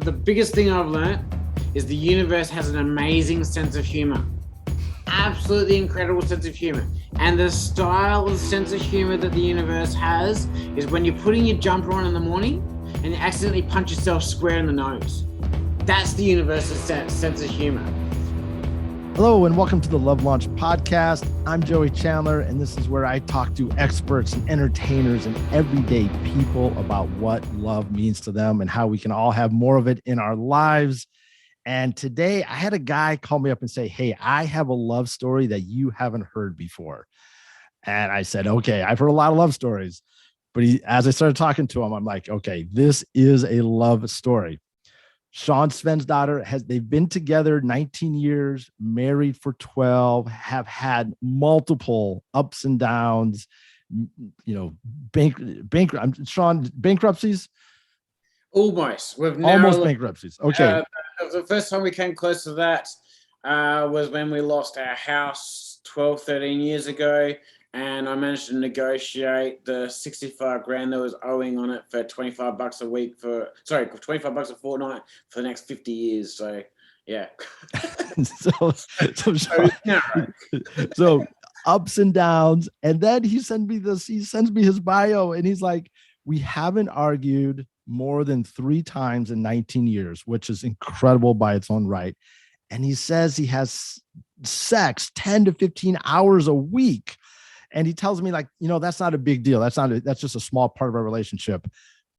the biggest thing I've learned is the universe has an amazing sense of humor. Absolutely incredible sense of humor. And the style and sense of humor that the universe has is when you're putting your jumper on in the morning and you accidentally punch yourself square in the nose. That's the universe's sense of humor. Hello and welcome to the Love Launch Podcast. I'm Joey Chandler, and this is where I talk to experts and entertainers and everyday people about what love means to them and how we can all have more of it in our lives. And today I had a guy call me up and say, hey, I have a love story that you haven't heard before. And I said, okay, I've heard a lot of love stories. But as I started talking to him, I'm like, okay, this is a love story. Shaun Svensdotter they've been together 19 years, married for 12, have had multiple ups and downs, bankruptcies. Almost. Almost bankruptcies. Okay. The first time we came close to that was when we lost our house 12, 13 years ago. And I managed to negotiate the 65 grand that was owing on it for 25 bucks a week 25 bucks a fortnight for the next 50 years. So, yeah. so ups and downs. And then he sends me his bio and he's like, we haven't argued more than 3 times in 19 years, which is incredible by its own right. And he says he has sex 10 to 15 hours a week. And he tells me that's not a big deal. That's just a small part of our relationship.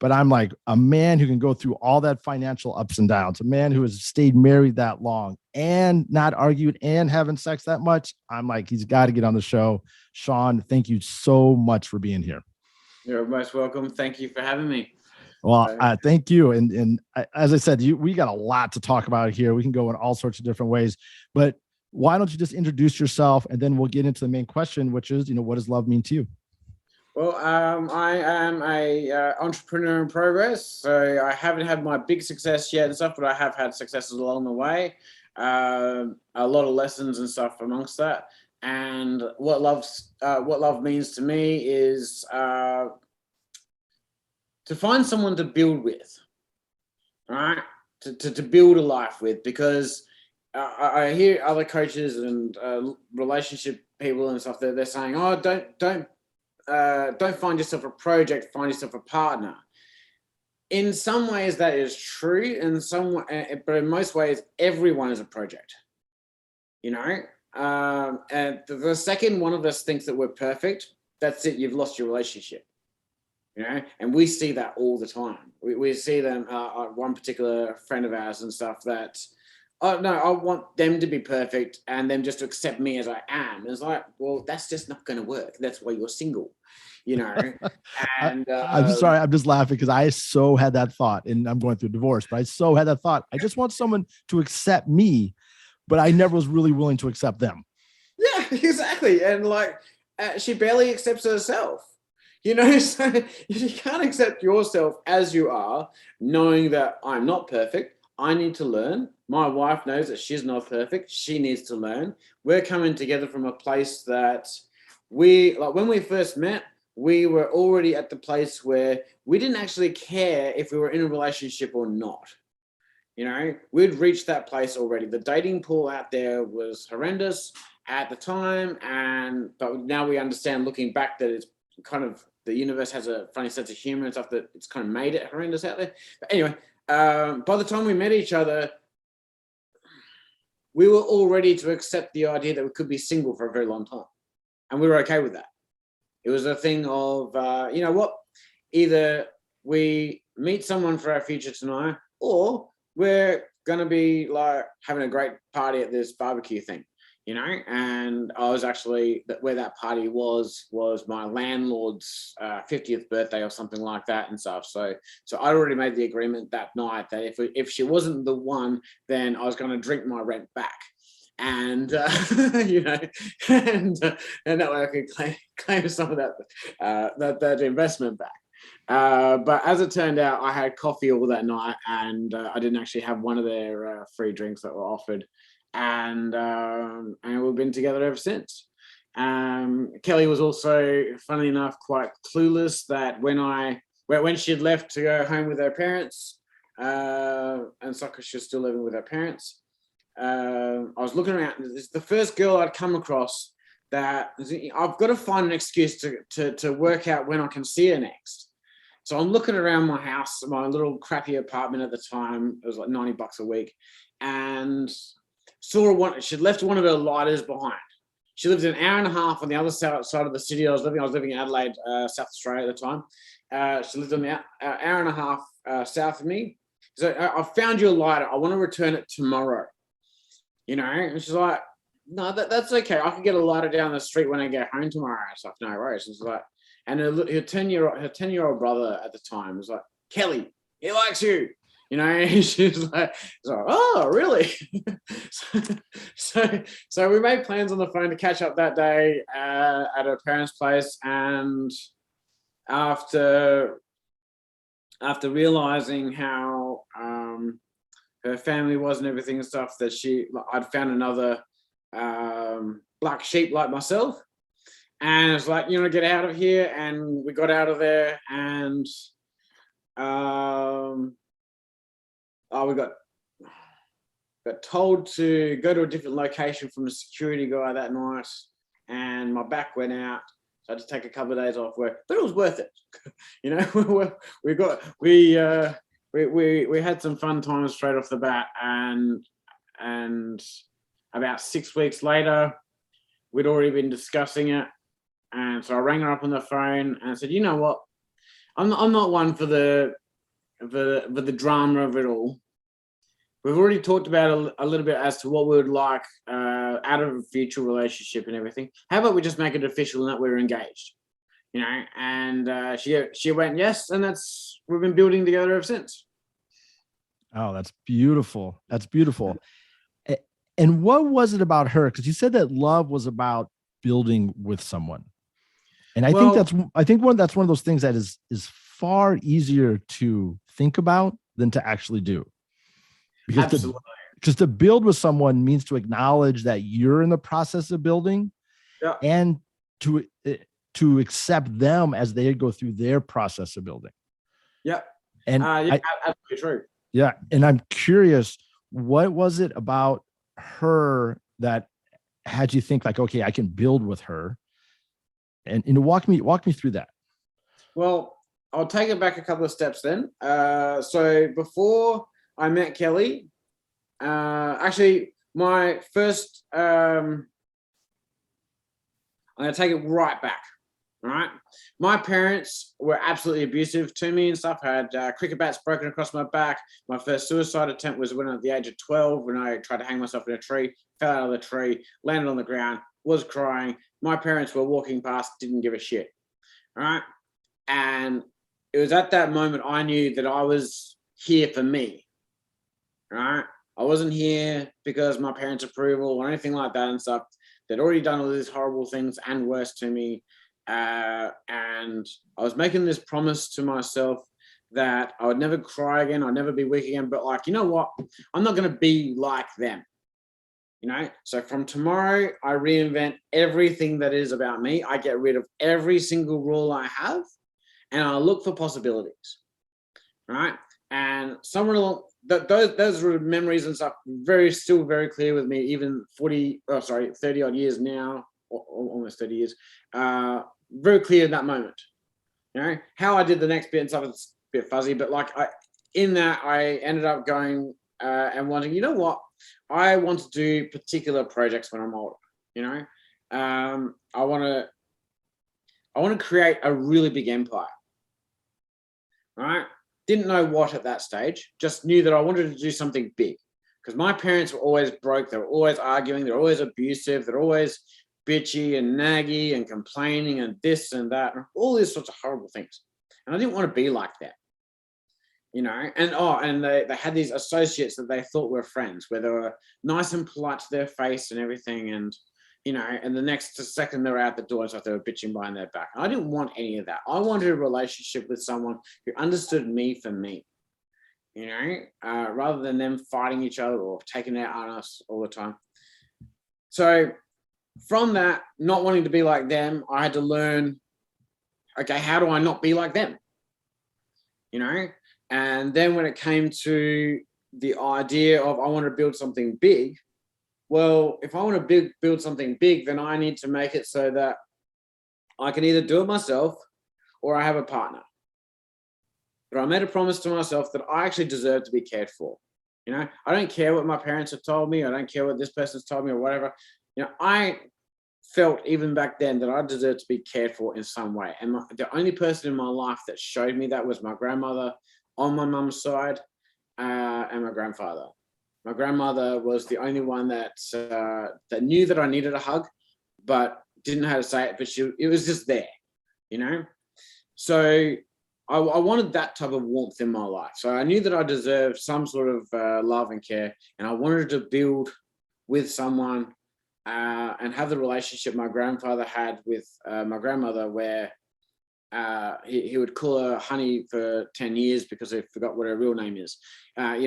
But I'm like, a man who can go through all that financial ups and downs, a man who has stayed married that long and not argued and having sex that much. I'm like, he's got to get on the show. Shaun, thank you so much for being here. You're most welcome. Thank you for having me. Well, thank you. And as I said, we got a lot to talk about here. We can go in all sorts of different ways, but why don't you just introduce yourself and then we'll get into the main question, which is, what does love mean to you? Well, I am a entrepreneur in progress. So I haven't had my big success yet and stuff, but I have had successes along the way. A lot of lessons and stuff amongst that. And what love means to me is to find someone to build with, right? To build a life with, because I hear other coaches and relationship people and stuff that they're saying, "Oh, don't find yourself a project, find yourself a partner." In some ways, that is true. But in most ways, everyone is a project. And the second one of us thinks that we're perfect, that's it. You've lost your relationship. And we see that all the time. We see them. One particular friend of ours and stuff that. Oh, no, I want them to be perfect and them just to accept me as I am. And it's like, well, that's just not going to work. That's why you're single, And I'm sorry. I'm just laughing because I so had that thought, and I'm going through a divorce, but I so had that thought. I just want someone to accept me, but I never was really willing to accept them. Yeah, exactly. And she barely accepts herself. So you can't accept yourself as you are, knowing that I'm not perfect. I need to learn. My wife knows that she's not perfect. She needs to learn. We're coming together from a place that when we first met, we were already at the place where we didn't actually care if we were in a relationship or not. We'd reached that place already. The dating pool out there was horrendous at the time. But now we understand, looking back, that it's kind of, the universe has a funny sense of humor and stuff, that it's kind of made it horrendous out there. But anyway, by the time we met each other, we were all ready to accept the idea that we could be single for a very long time. And we were okay with that. It was a thing of, either we meet someone for our future tonight, or we're going to be having a great party at this barbecue thing. And I was actually, where that party was my landlord's 50th birthday or something like that and stuff. So I already made the agreement that night that if she wasn't the one, then I was going to drink my rent back. And, and that way I could claim some of that investment back. But as it turned out, I had coffee all that night, and I didn't actually have one of their free drinks that were offered. And we've been together ever since. Kelly was also, funnily enough, quite clueless that when she had left to go home with her parents, and stuff because she was still living with her parents. I was looking around. This is the first girl I'd come across that I've got to find an excuse to work out when I can see her next. So I'm looking around my house, my little crappy apartment at the time. It was like $90 a week, and saw her she'd left one of her lighters behind. She lived an hour and a half on the other side of the city I was living. I was living in Adelaide, South Australia at the time. She lived on the hour and a half south of me. So I found your lighter. I want to return it tomorrow. And she's like, no, that's okay. I can get a lighter down the street when I get home tomorrow. It's like, no worries. It's like, and her 10-year-old brother at the time was like, Kelly, he likes you. And she was like, oh, really? so we made plans on the phone to catch up that day at her parents' place. And after realizing how her family was and everything and stuff, that I'd found another black sheep like myself. And it's like, get out of here. And we got out of there, and we got told to go to a different location from the security guy that night, and my back went out. So I had to take a couple of days off work, but it was worth it. We had some fun times straight off the bat, and about 6 weeks later, we'd already been discussing it. And so I rang her up on the phone and I said, you know what? I'm not one for the drama of it all. We've already talked about a little bit as to what we would like out of a future relationship and everything. How about we just make it official and that we're engaged? And she went yes, and we've been building together ever since. Oh, that's beautiful. That's beautiful. And what was it about her? Because you said that love was about building with someone. And I think that's one of those things that is far easier to think about than to actually do. Because to build with someone means to acknowledge that you're in the process of building, yeah, and to accept them as they go through their process of building. Yeah. And absolutely true. Yeah. And I'm curious, what was it about her that had you think like, okay, I can build with her? And walk me through that. Well, I'll take it back a couple of steps then. So before I met Kelly, actually my first, I'm going to take it right back. All right. My parents were absolutely abusive to me and stuff. I had cricket bats broken across my back. My first suicide attempt was when at the age of 12, when I tried to hang myself in a tree, fell out of the tree, landed on the ground, was crying. My parents were walking past, didn't give a shit. All right. And it was at that moment I knew that I was here for me. All right. I wasn't here because my parents' approval or anything like that and stuff. They'd already done all these horrible things and worse to me. And I was making this promise to myself that I would never cry again. I'd never be weak again. But like, you know what? I'm not going to be like them. So from tomorrow, I reinvent everything that is about me. I get rid of every single rule I have, and I look for possibilities. Right? And somewhere along those memories and stuff still very clear with me, even 30 odd years now, or almost 30 years. Very clear in that moment. How I did the next bit and stuff is a bit fuzzy, but like I ended up going and wanting, you know what? I want to do particular projects when I'm older. I want to create a really big empire. Right? Didn't know what at that stage, just knew that I wanted to do something big because my parents were always broke. They were always arguing. They're always abusive. They're always bitchy and naggy and complaining and this and that, and all these sorts of horrible things. And I didn't want to be like that. And they had these associates that they thought were friends, where they were nice and polite to their face and everything. And, and the next second they were out the door, it's like they were bitching behind their back. I didn't want any of that. I wanted a relationship with someone who understood me for me, rather than them fighting each other or taking it out on us all the time. So from that, not wanting to be like them, I had to learn, okay, how do I not be like them? And then when it came to the idea of I want to build something big. Well, if I want to build something big, then I need to make it so that I can either do it myself or I have a partner. But I made a promise to myself that I actually deserve to be cared for. I don't care what my parents have told me. I don't care what this person's told me or whatever. I felt even back then that I deserved to be cared for in some way. And the only person in my life that showed me that was my grandmother on my mum's side and my grandfather. My grandmother was the only one that knew that I needed a hug, but didn't know how to say it. But it was just there, So I wanted that type of warmth in my life. So I knew that I deserved some sort of love and care, and I wanted to build with someone and have the relationship my grandfather had with my grandmother, where he would call her honey for 10 years because they forgot what her real name is, but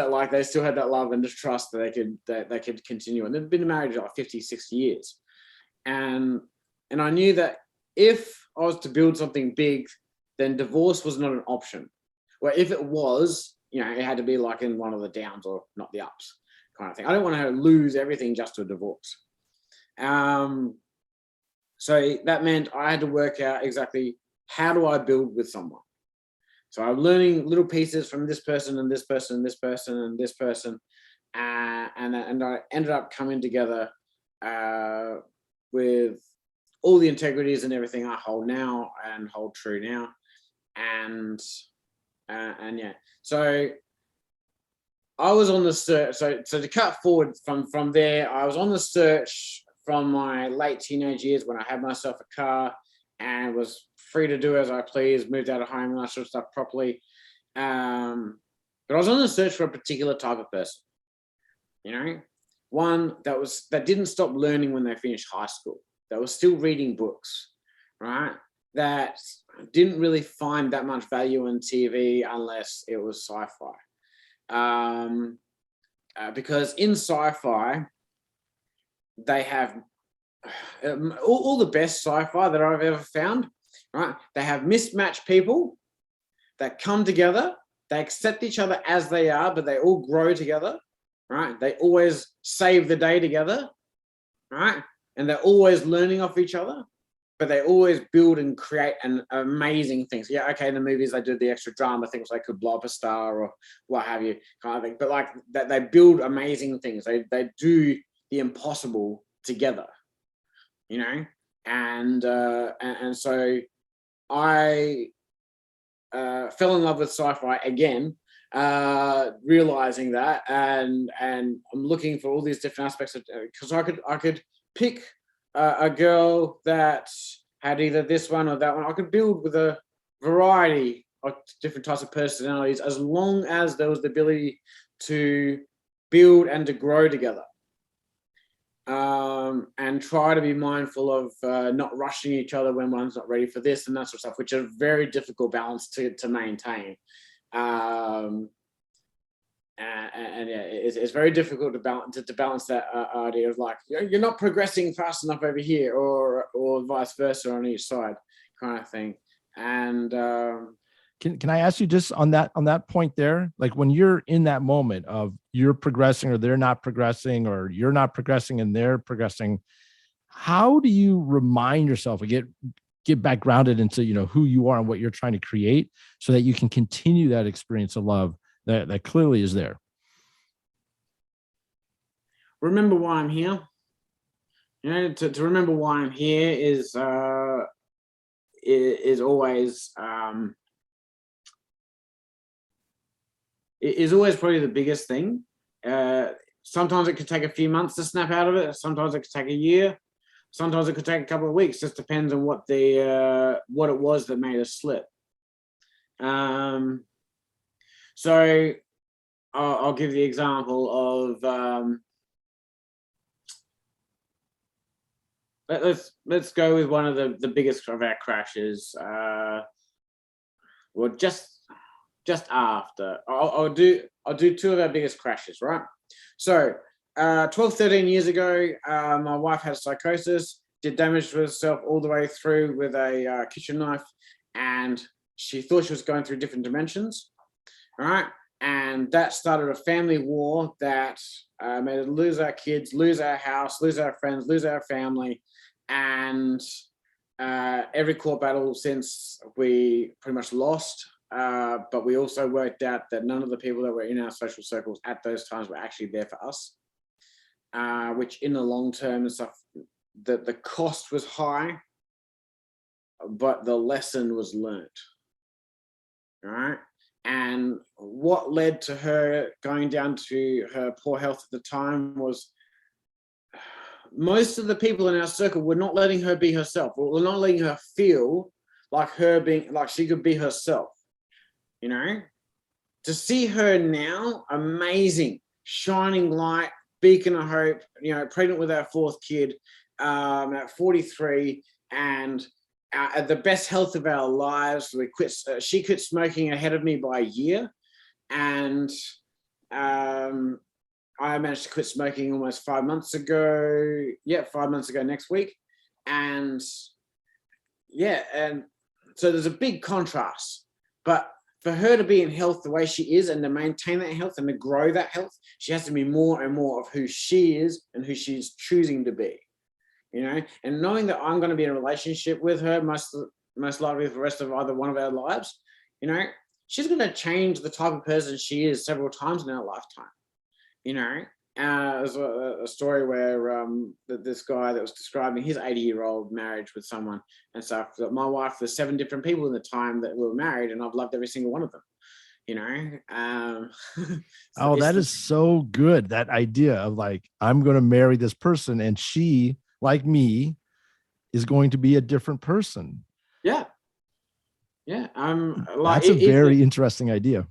like they still had that love and trust that they could continue. And they've been married like 50, 60 years. And I knew that if I was to build something big, then divorce was not an option. Well, if it was, it had to be like in one of the downs or not the ups kind of thing. I don't want to lose everything just to a divorce. So that meant I had to work out exactly how do I build with someone. So I'm learning little pieces from this person and this person and this person and this person, and I ended up coming together with all the integrities and everything I hold now and hold true now, and yeah. So I was on the search. So to cut forward from there, I was on the search from my late teenage years when I had myself a car and was free to do as I pleased, moved out of home and that sort of stuff properly. But I was on the search for a particular type of person, one that didn't stop learning when they finished high school, that was still reading books, right? That didn't really find that much value in TV unless it was sci-fi. Because in sci-fi, they have all the best sci-fi that I've ever found, right? They have mismatched people that come together, they accept each other as they are, but they all grow together, right? They always save the day together, right? And they're always learning off each other, but they always build and create an amazing things. Yeah, okay, in the movies they do the extra drama things like could blow up a star or what have you, kind of thing. But like that, they build amazing things. They do the impossible together, and so I fell in love with sci-fi again, realizing that, and I'm looking for all these different aspects of, because I could pick a girl that had either this one or that one. I could build with a variety of different types of personalities as long as there was the ability to build and to grow together. And try to be mindful of not rushing each other when one's not ready for this and that sort of stuff, which is a very difficult balance to maintain. And yeah, it's very difficult to balance that idea of like you're not progressing fast enough over here, or vice versa on each side, kind of thing. And Can I ask you just on that point there, like when you're in that moment of you're progressing or they're not progressing, or you're not progressing and they're progressing, how do you remind yourself and get back grounded into who you are and what you're trying to create, so that you can continue that experience of love that clearly is there? Remember why I'm here. To remember why I'm here is always is always probably the biggest thing. Sometimes it could take a few months to snap out of it. Sometimes it could take a year. Sometimes it could take a couple of weeks. Just depends on what it was that made us slip. So I'll give the example of let's go with one of the biggest of our crashes. Well, just after I'll do two of our biggest crashes, right? So 12, 13 years ago, my wife had psychosis, did damage to herself all the way through with a kitchen knife, and she thought she was going through different dimensions, right? And that started a family war that made us lose our kids, lose our house, lose our friends, lose our family. And every court battle since, we pretty much lost. But we also worked out that none of the people that were in our social circles at those times were actually there for us, which in the long term and stuff, the cost was high, but the lesson was learnt. All right. And what led to her going down to her poor health at the time was most of the people in our circle were not letting her be herself, or were not letting her feel like her being, like she could be herself. You know, to see her now, amazing, shining light, beacon of hope, you know, pregnant with our fourth kid at 43, and at the best health of our lives. We quit. She quit smoking ahead of me by a year, and I managed to quit smoking almost 5 months ago. Yeah, 5 months ago next week, and yeah, and so there's a big contrast. But for her to be in health the way she is, and to maintain that health and to grow that health, she has to be more and more of who she is and who she's choosing to be. You know, and knowing that I'm going to be in a relationship with her most likely for the rest of either one of our lives, you know, she's going to change the type of person she is several times in our lifetime. You know, there's a story where this guy that was describing his 80-year-old marriage with someone and stuff. That my wife, there's 7 different people in the time that we were married, and I've loved every single one of them. You know, so that is so good. That idea of like, I'm going to marry this person, and she, like me, is going to be a different person. Yeah. Like, that's a very interesting idea.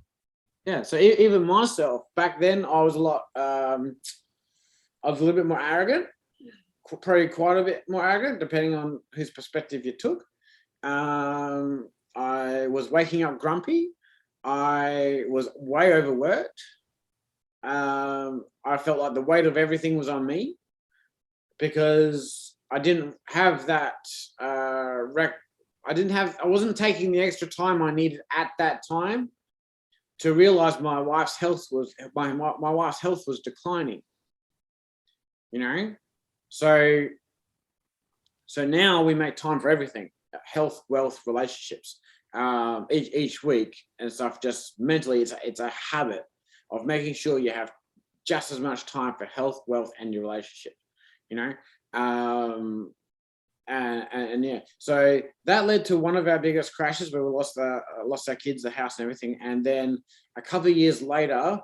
Yeah. So even myself back then, I was a lot. I was a little bit more arrogant, probably quite a bit more arrogant, depending on whose perspective you took. I was waking up grumpy. I was way overworked. I felt like the weight of everything was on me, because I didn't have that I wasn't taking the extra time I needed at that time to realize my wife's health was declining. You know, so now we make time for everything: health, wealth, relationships, each week and stuff. Just mentally, it's a habit of making sure you have just as much time for health, wealth, and your relationship. You know, and yeah, so that led to one of our biggest crashes where we lost our kids, the house, and everything. And then a couple of years later,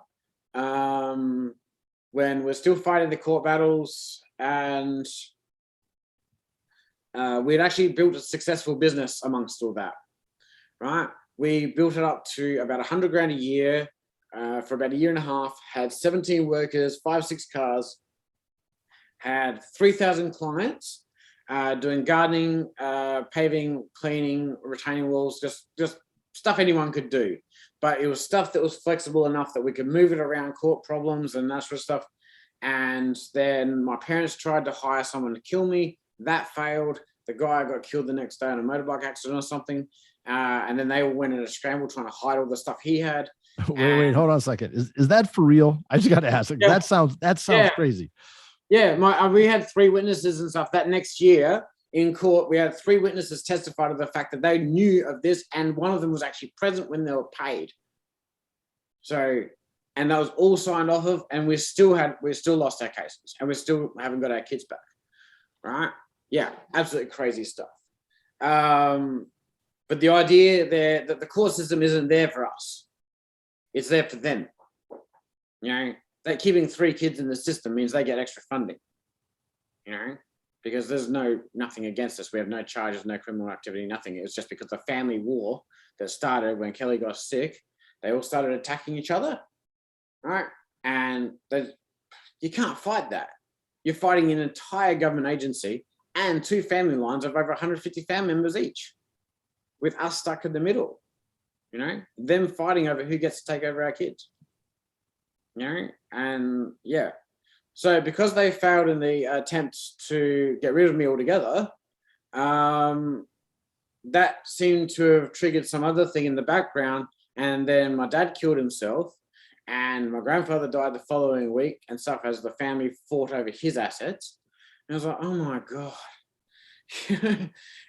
when we're still fighting the court battles, and we'd actually built a successful business amongst all that, right? We built it up to about 100 grand a year for about a year and a half, had 17 workers, 5-6 cars, had 3,000 clients, doing gardening, paving, cleaning, retaining walls, just stuff anyone could do. But it was stuff that was flexible enough that we could move it around court problems and that sort of stuff. And then my parents tried to hire someone to kill me. That failed. The guy got killed the next day in a motorbike accident or something. And then they all went in a scramble trying to hide all the stuff he had. Wait, hold on a second. Is that for real? I just got to ask. Yeah. That sounds crazy. Yeah, we had 3 witnesses and stuff. That next year in court, we had 3 witnesses testify to the fact that they knew of this, and one of them was actually present when they were paid. So, and that was all signed off of, and we still lost our cases, and we still haven't got our kids back. Right? Yeah, absolutely crazy stuff. But the idea there that the court system isn't there for us, it's there for them. You know, that keeping 3 kids in the system means they get extra funding, you know, because there's nothing against us. We have no charges, no criminal activity, nothing. It was just because the family war that started when Kelly got sick, they all started attacking each other, right? And you can't fight that. You're fighting an entire government agency and 2 family lines of over 150 family members each, with us stuck in the middle, you know, them fighting over who gets to take over our kids. You know, and yeah, so because they failed in the attempt to get rid of me altogether, that seemed to have triggered some other thing in the background. And then my dad killed himself, And my grandfather died the following week and stuff as the family fought over his assets. And I was like, oh my God.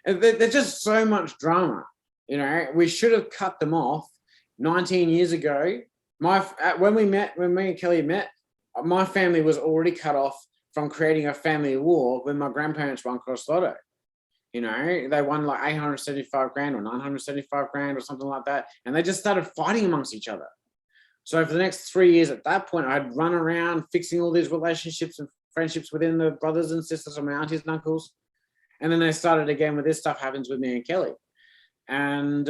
There's just so much drama. You know, we should have cut them off 19 years ago. When me and Kelly met, my family was already cut off from creating a family war when my grandparents won cross lotto. You know, they won like 875 grand or 975 grand or something like that. And they just started fighting amongst each other. So for the next 3 years at that point, I'd run around fixing all these relationships and friendships within the brothers and sisters of my aunties and uncles. And then they started again with this stuff happens with me and Kelly. And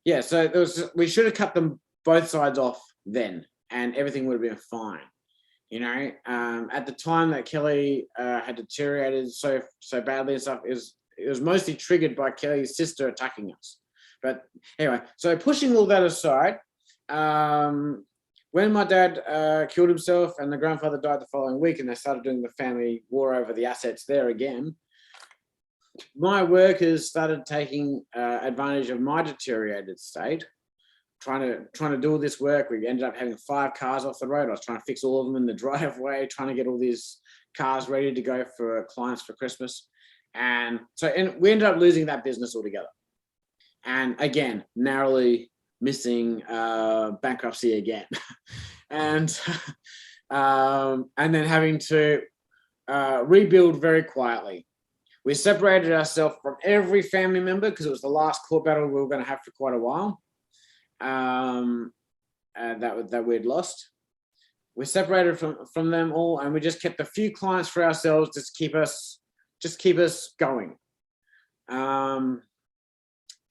yeah, so we should have cut them both sides off then and everything would have been fine. You know, at the time that Kelly had deteriorated so badly and stuff, it was mostly triggered by Kelly's sister attacking us. But anyway, so pushing all that aside, when my dad killed himself and the grandfather died the following week and they started doing the family war over the assets there again, my workers started taking advantage of my deteriorated state, trying to do all this work. We ended up having 5 cars off the road. I was trying to fix all of them in the driveway, trying to get all these cars ready to go for clients for Christmas. And we ended up losing that business altogether. And again, narrowly missing bankruptcy again. and then having to rebuild very quietly. We separated ourselves from every family member because it was the last court battle we were going to have for quite a while. That we'd lost. We separated from them all, and we just kept a few clients for ourselves, just keep us going.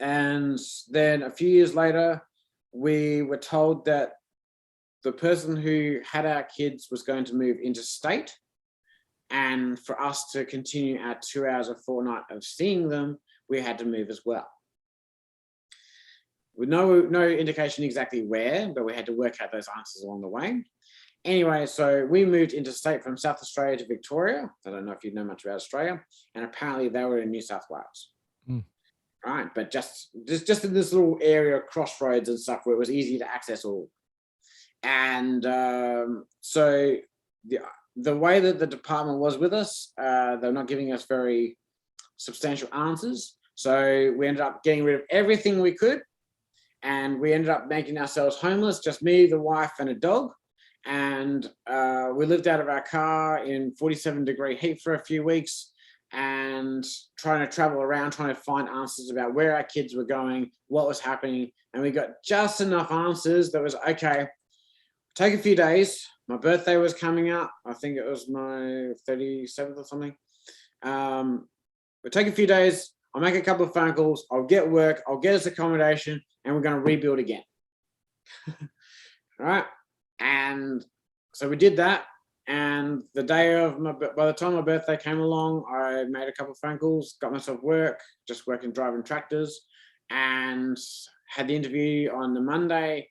And then a few years later, we were told that the person who had our kids was going to move interstate, and for us to continue our 2 hours a fortnight of seeing them, we had to move as well. With no indication exactly where, but we had to work out those answers along the way. Anyway, so we moved interstate from South Australia to Victoria. I don't know if you know much about Australia, and apparently they were in New South Wales. Right, but just in this little area, crossroads and stuff, where it was easy to access all. And so the way that the department was with us, they're not giving us very substantial answers. So we ended up getting rid of everything we could. And we ended up making ourselves homeless, just me, the wife, and a dog. And we lived out of our car in 47-degree heat for a few weeks and trying to travel around, trying to find answers about where our kids were going, what was happening. And we got just enough answers that was, okay, take a few days. My birthday was coming up. I think it was my 37th or something. We'll take a few days. I'll make a couple of phone calls. I'll get work. I'll get us accommodation, and we're going to rebuild again. All right. And so we did that. And the day of by the time my birthday came along, I made a couple of phone calls, got myself work, just working driving tractors, and had the interview on the Monday.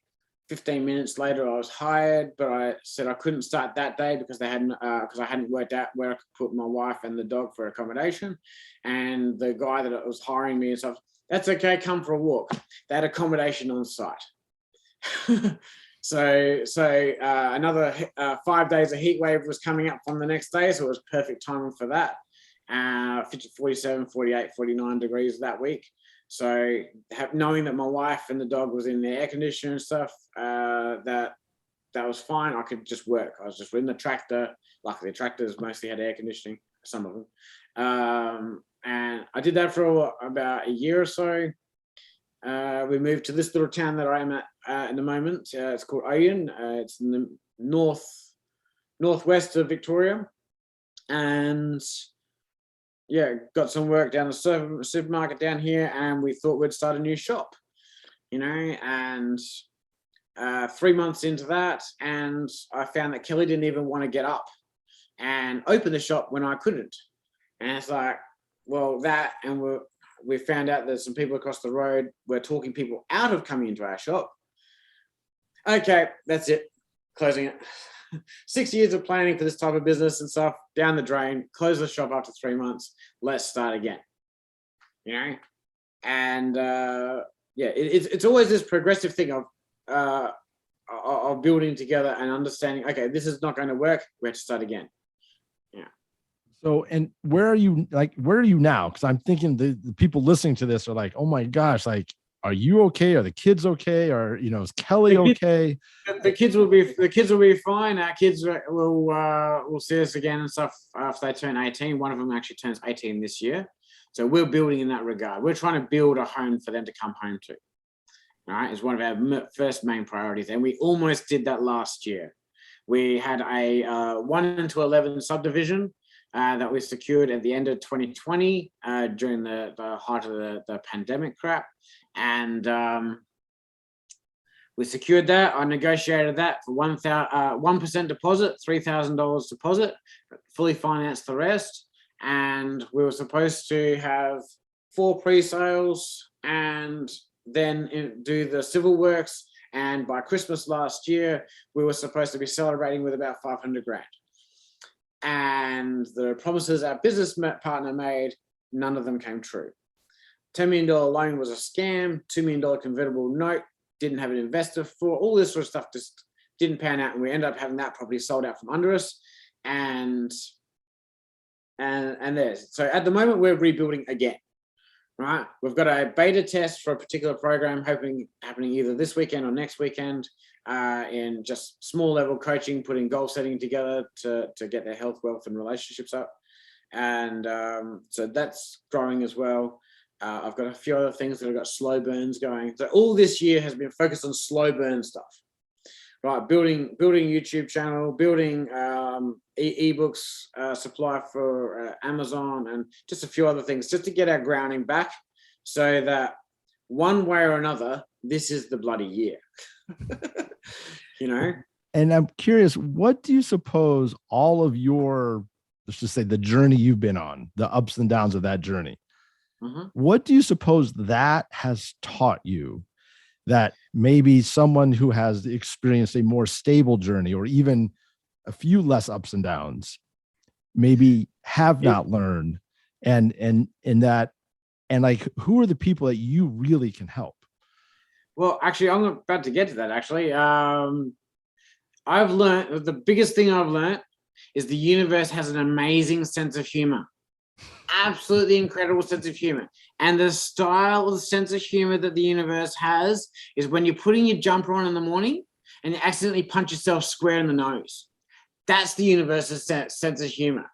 15 minutes later, I was hired, but I said I couldn't start that day because I hadn't worked out where I could put my wife and the dog for accommodation. And the guy that was hiring me and stuff, that's okay, come for a walk. They had accommodation on site. So another 5 days of heat wave was coming up from the next day, so it was perfect timing for that. 47, 48, 49 degrees that week. So knowing that my wife and the dog was in the air conditioner and stuff, that was fine. I could just work. I was just in the tractor. Luckily, the tractors mostly had air conditioning, some of them. And I did that for about a year or so. We moved to this little town that I am at the moment. It's called Oyen. It's in the northwest of Victoria. And yeah, got some work down the supermarket down here, and we thought we'd start a new shop, you know, and 3 months into that, and I found that Kelly didn't even want to get up and open the shop when I couldn't. And it's like, well, that, and we found out that some people across the road were talking people out of coming into our shop. Okay, that's it, closing it. 6 years of planning for this type of business and stuff down the drain, close the shop after 3 months, let's start again, you know. And yeah, it's always this progressive thing of of building together and understanding, okay, this is not going to work. We have to start again. Yeah. So, and where are you now? Because I'm thinking the people listening to this are like, oh my gosh, like, are you okay? Are the kids okay? Or, is Kelly okay? The kids will be fine. Our kids will see us again and stuff after they turn 18. One of them actually turns 18 this year. So we're building in that regard. We're trying to build a home for them to come home to. All right, it's one of our first main priorities, and we almost did that last year. We had a 1 to 11 subdivision that we secured at the end of 2020 during the height of the pandemic crap, and we secured that. I negotiated that for 1% deposit, $3,000 deposit, fully financed the rest, and we were supposed to have 4 pre-sales and then do the civil works. And by Christmas last year, we were supposed to be celebrating with about 500 grand. And the promises our business partner made, none of them came true. $10 million loan was a scam, $2 million convertible note, didn't have an investor for, all this sort of stuff just didn't pan out. And we ended up having that property sold out from under us. And there's, so at the moment we're rebuilding again. Right, we've got a beta test for a particular program happening either this weekend or next weekend in just small level coaching, putting goal setting together to get their health, wealth, and relationships up. And so that's growing as well. I've got a few other things that have got slow burns going. So all this year has been focused on slow burn stuff. Right, building YouTube channel, building ebooks supply for Amazon, and just a few other things, just to get our grounding back, so that one way or another, this is the bloody year. And I'm curious, what do you suppose all of your, let's just say, the journey you've been on, the ups and downs of that journey, what do you suppose that has taught you that maybe someone who has experienced a more stable journey, or even a few less ups and downs, maybe have not learned? And like, who are the people that you really can help? Well, actually, I'm about to get to that. Actually, I've learned, the biggest thing I've learned is the universe has an amazing sense of humor. Absolutely incredible sense of humor. And the style of sense of humor that the universe has is when you're putting your jumper on in the morning and you accidentally punch yourself square in the nose. That's the universe's sense of humor,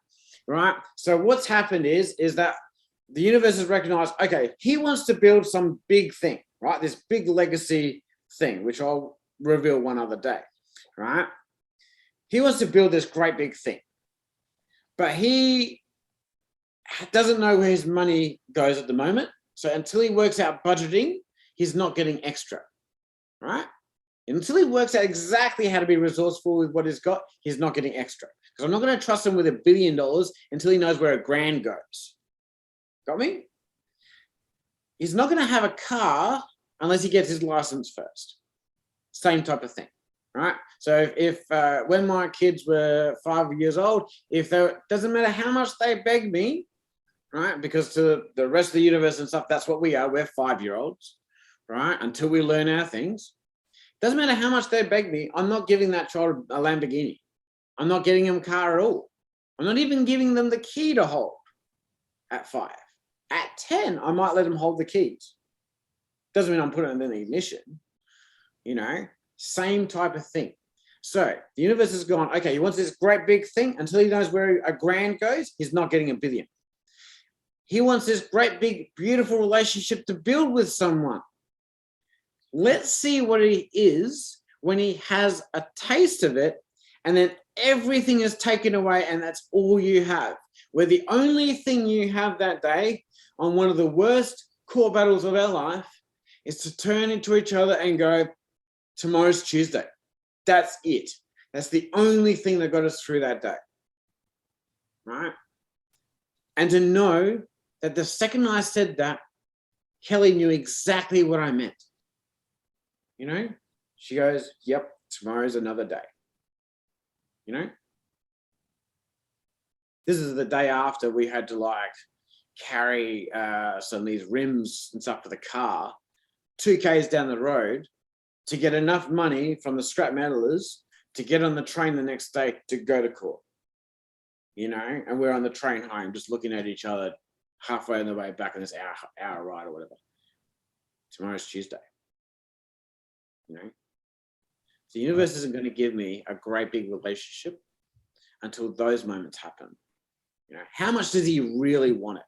right? So what's happened is that the universe has recognized, okay, he wants to build some big thing, right? This big legacy thing, which I'll reveal one other day, right? He wants to build this great big thing, but he doesn't know where his money goes at the moment. So until he works out budgeting, he's not getting extra, right? Until he works out exactly how to be resourceful with what he's got, he's not getting extra. Because I'm not going to trust him with $1 billion until he knows where $1,000 goes. Got me? He's not going to have a car unless he gets his license first. Same type of thing, right? So if when my kids were 5 years old, doesn't matter how much they beg me, right? Because to the rest of the universe and stuff, that's what we are. We're 5-year-olds, right? Until we learn our things. Doesn't matter how much they beg me, I'm not giving that child a Lamborghini. I'm not getting them a car at all. I'm not even giving them the key to hold at 5. At 10, I might let them hold the keys. Doesn't mean I'm putting them in the ignition. Same type of thing. So the universe has gone, okay, he wants this great big thing. Until he knows where $1,000 goes, he's not getting $1 billion. He wants this great big beautiful relationship to build with someone. Let's see what he is when he has a taste of it, and then everything is taken away and that's all you have. Where the only thing you have that day on one of the worst core battles of our life is to turn into each other and go, tomorrow's Tuesday. That's it. That's the only thing that got us through that day. Right? And to know that the second I said that, Kelly knew exactly what I meant. She goes, yep, tomorrow's another day. This is the day after we had to carry some of these rims and stuff for the car 2Ks down the road to get enough money from the scrap metalers to get on the train the next day to go to court. You know, and we're on the train home, just looking at each other halfway on the way back on this hour ride or whatever. Tomorrow's Tuesday. You know, the universe isn't going to give me a great big relationship until those moments happen. You know, how much does he really want it?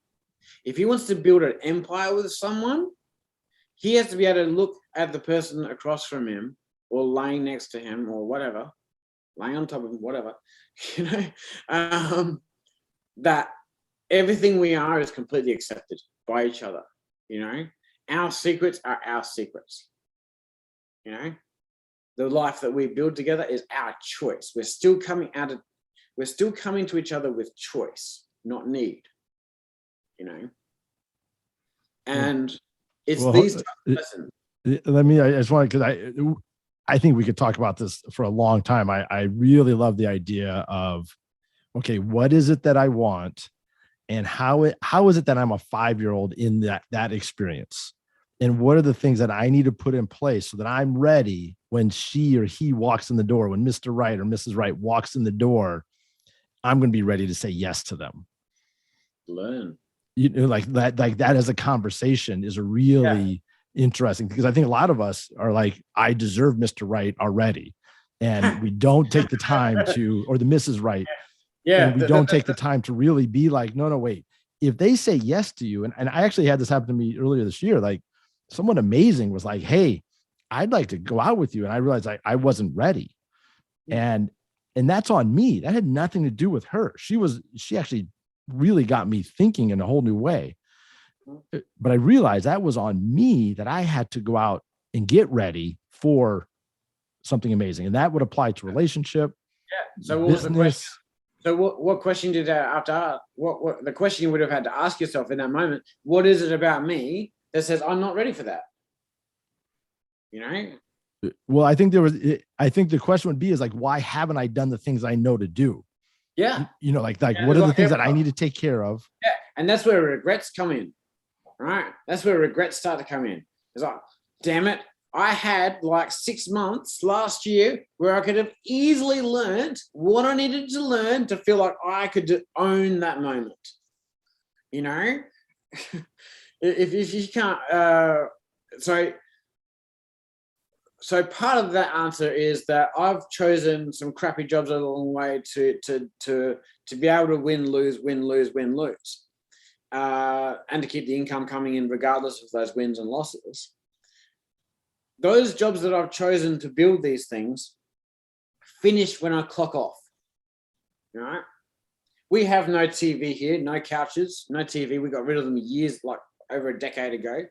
If he wants to build an empire with someone, he has to be able to look at the person across from him or laying next to him or whatever, laying on top of him, whatever, you know, that everything we are is completely accepted by each other. You know, our secrets are our secrets. You know, the life that we build together is our choice. We're still coming to each other with choice, not need. You know, and it's these types of lessons. I just want to, because I think we could talk about this for a long time. I really love the idea of, okay, what is it that I want, and how is it that I'm a 5-year-old in that experience, and what are the things that I need to put in place so that I'm ready when she or he walks in the door, when Mr. Right or Mrs. Right walks in the door, I'm going to be ready to say yes to them. Learn. You know, like that as a conversation is a really interesting, because I think a lot of us are like, I deserve Mr. Right already. And we don't take the time to, or the Mrs. Right. Yeah. And we don't take the time to really be like, no, wait. If they say yes to you, and I actually had this happen to me earlier this year, like someone amazing was like, hey, I'd like to go out with you. And I realized I wasn't ready. And that's on me. That had nothing to do with her. She actually really got me thinking in a whole new way. But I realized that was on me, that I had to go out and get ready for something amazing. And that would apply to relationship. Yeah. So what was the question? So what question did after what the question you would have had to ask yourself in that moment? What is it about me that says I'm not ready for that? You know? Well, I think the question would be is like, why haven't I done the things I know to do? Yeah. You know, like what are the things that I need to take care of? Yeah. And that's where regrets come in, right? That's where regrets start to come in. It's like, damn it, I had like 6 months last year where I could have easily learned what I needed to learn to feel like I could own that moment. You know, if you can't, so part of that answer is that I've chosen some crappy jobs along the way to be able to win, lose, and to keep the income coming in regardless of those wins and losses. Those jobs that I've chosen to build these things finish when I clock off. All right. We have no TV here, no couches, no TV. We got rid of them years, like over a decade ago.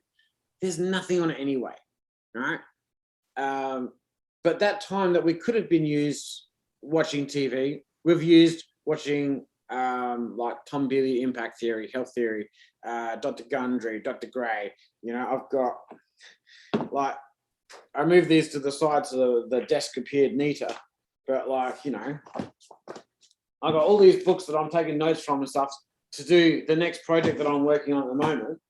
There's nothing on it anyway. All right. But that time that we could have been used watching TV, we've used watching like Tom Billy, Impact Theory, Health Theory, Dr. Gundry, Dr. Gray. You know, I've got like, I moved these to the side so the desk appeared neater, but like, you know, I got all these books that I'm taking notes from and stuff to do the next project that I'm working on at the moment,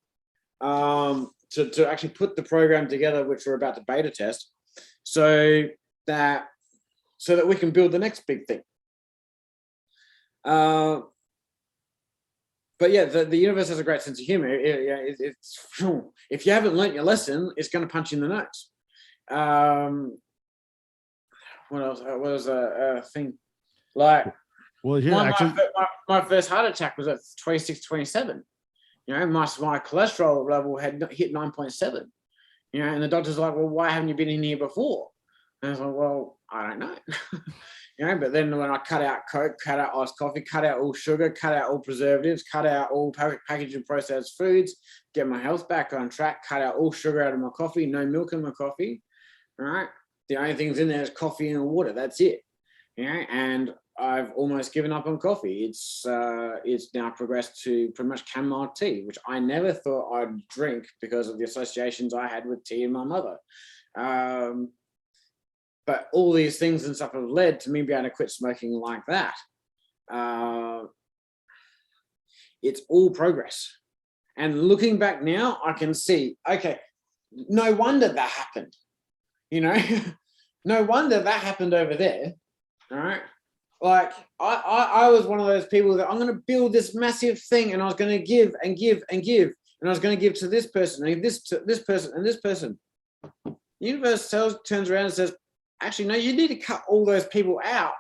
to actually put the program together, which we're about to beta test, so that we can build the next big thing. But yeah, the universe has a great sense of humor. It's if you haven't learnt your lesson, it's going to punch you in the nose. What else? What was a thing? Like, well, here my first heart attack was at 26, 27. You know, my cholesterol level had hit 9.7. You know, and the doctor's like, well, why haven't you been in here before? And I was like, well, I don't know. You know, but then when I cut out Coke, cut out iced coffee, cut out all sugar, cut out all preservatives, cut out all packaged and processed foods, get my health back on track, cut out all sugar out of my coffee, no milk in my coffee. All right. The only things in there is coffee and water. That's it. You know, and I've almost given up on coffee. It's now progressed to pretty much chamomile tea, which I never thought I'd drink because of the associations I had with tea and my mother. But all these things and stuff have led to me being able to quit smoking like that. It's all progress. And looking back now, I can see, okay, no wonder that happened. You know, no wonder that happened over there. All right. Like I was one of those people that I'm going to build this massive thing, and I was going to give and give and give, and I was going to give to this person and this to this person and this person. The universe turns around and says, actually, no, you need to cut all those people out.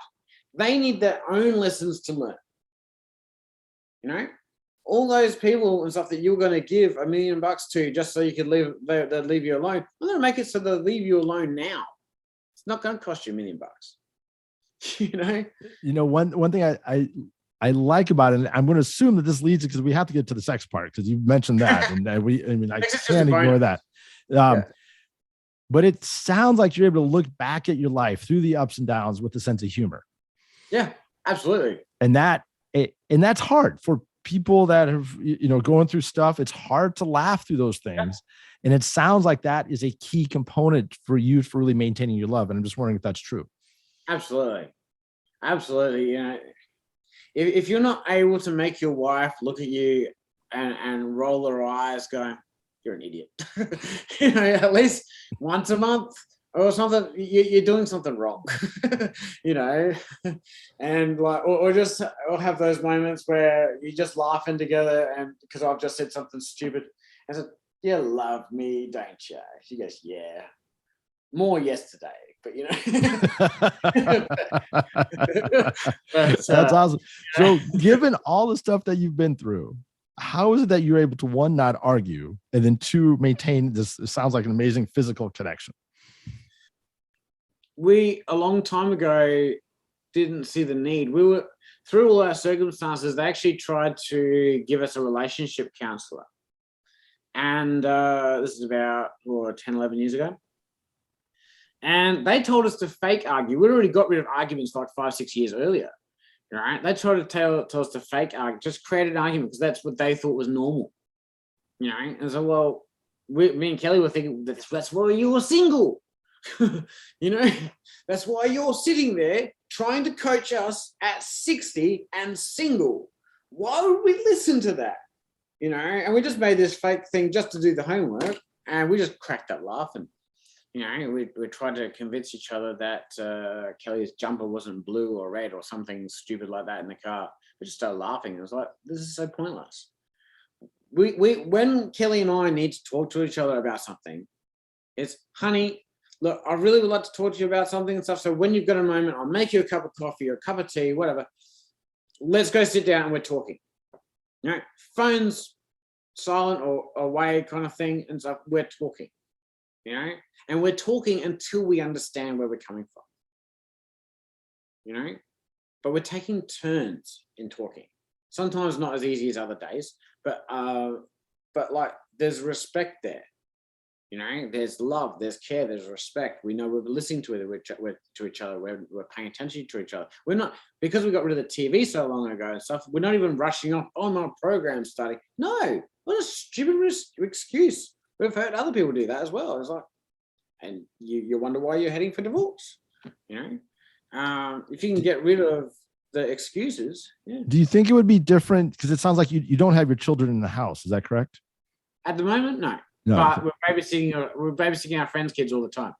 They need their own lessons to learn. You know, all those people and stuff that you're going to give $1 million to just so you could they'll leave you alone. I'm going to make it so they'll leave you alone now. It's not going to cost you $1 million. One thing I like about it, and I'm going to assume that this leads because we have to get to the sex part because you mentioned that, and I can't ignore that. But it sounds like you're able to look back at your life through the ups and downs with a sense of humor. Yeah, absolutely. And that's hard for people that have, going through stuff. It's hard to laugh through those things. Yeah. And it sounds like that is a key component for you for really maintaining your love. And I'm just wondering if that's true. Absolutely. If you're not able to make your wife look at you and roll her eyes going, you're an idiot, at least once a month or something, you're doing something wrong, and or have those moments where you're just laughing together and because I've just said something stupid. I said, you love me, don't you? She goes, yeah, more yesterday. But that's awesome. So given all the stuff that you've been through, how is it that you're able to, one, not argue, and then two, maintain this? It sounds like an amazing physical connection. We, a long time ago, didn't see the need. We were, through all our circumstances, they actually tried to give us a relationship counselor. And this is about 10, 11 years ago. And they told us to fake argue. We'd already got rid of arguments like 5, 6 years earlier. Right? They tried to tell us to fake argue, just create an argument because that's what they thought was normal. And so, well, me and Kelly were thinking that's why you were single. That's why you're sitting there trying to coach us at 60 and single. Why would we listen to that? And we just made this fake thing just to do the homework, and we just cracked up laughing. We tried to convince each other that Kelly's jumper wasn't blue or red or something stupid like that in the car. We just started laughing. It was like, this is so pointless. When Kelly and I need to talk to each other about something, it's, honey, look, I really would like to talk to you about something and stuff. So when you've got a moment, I'll make you a cup of coffee or a cup of tea, whatever. Let's go sit down and we're talking. Phones silent or away kind of thing and stuff. We're talking. And we're talking until we understand where we're coming from, but we're taking turns in talking. Sometimes not as easy as other days, but like there's respect there, there's love, there's care, there's respect. We know we're listening to each other. We're paying attention to each other. We're not, because we got rid of the TV so long ago and stuff, we're not even rushing off, oh, my program's starting. No, what a stupid excuse. We've heard other people do that as well. It's like, and you wonder why you're heading for divorce. If you can get rid of the excuses. Yeah. Do you think it would be different? Because it sounds like you don't have your children in the house. Is that correct? At the moment, no. But we're babysitting our friends' kids all the time.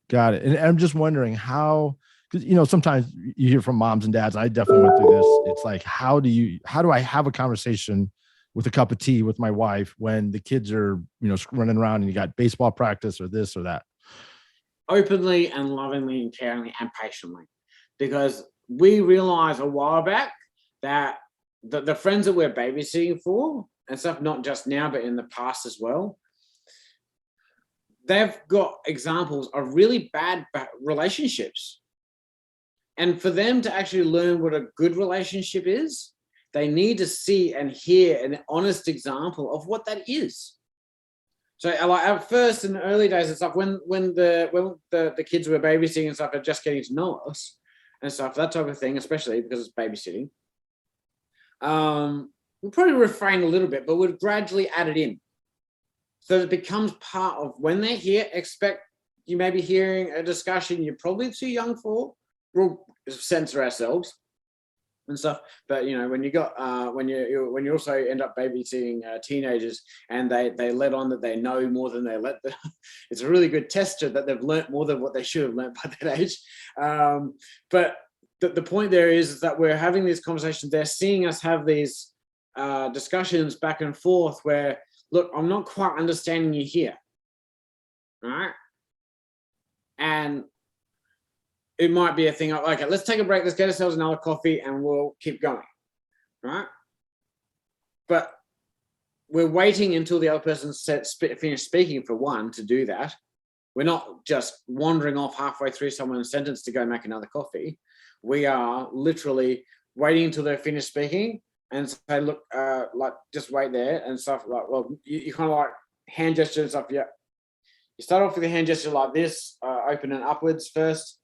Got it. And I'm just wondering how, because sometimes you hear from moms and dads. I definitely went through this. It's like, how do I have a conversation with a cup of tea with my wife when the kids are running around and you got baseball practice or this or that? Openly and lovingly and caringly and patiently, because we realized a while back that the friends that we're babysitting for and stuff, not just now but in the past as well, they've got examples of really bad relationships, and for them to actually learn what a good relationship is, they need to see and hear an honest example of what that is. So like at first in the early days and stuff, when the kids were babysitting and stuff are just getting to know us and stuff, that type of thing, especially because it's babysitting, we'll probably refrain a little bit, but we'll gradually add it in. So it becomes part of when they're here, expect you may be hearing a discussion you're probably too young for, we'll censor ourselves. and stuff. But you know, when you also end up babysitting teenagers, and they let on that they know more than they let them, it's a really good tester that they've learnt more than what they should have learnt by that age. But the point there is that we're having these conversations. They're seeing us have these discussions back and forth where, look, I'm not quite understanding you here, all right? And it might be a thing of, okay, let's take a break, let's get ourselves another coffee and we'll keep going, right? But we're waiting until the other person finished speaking, for one, to do that. We're not just wandering off halfway through someone's sentence to go make another coffee. We are literally waiting until they're finished speaking and say, look, like, just wait there and stuff. Like, well, you kind of like hand gesture and stuff. Yeah. You start off with a hand gesture like this, open and upwards first,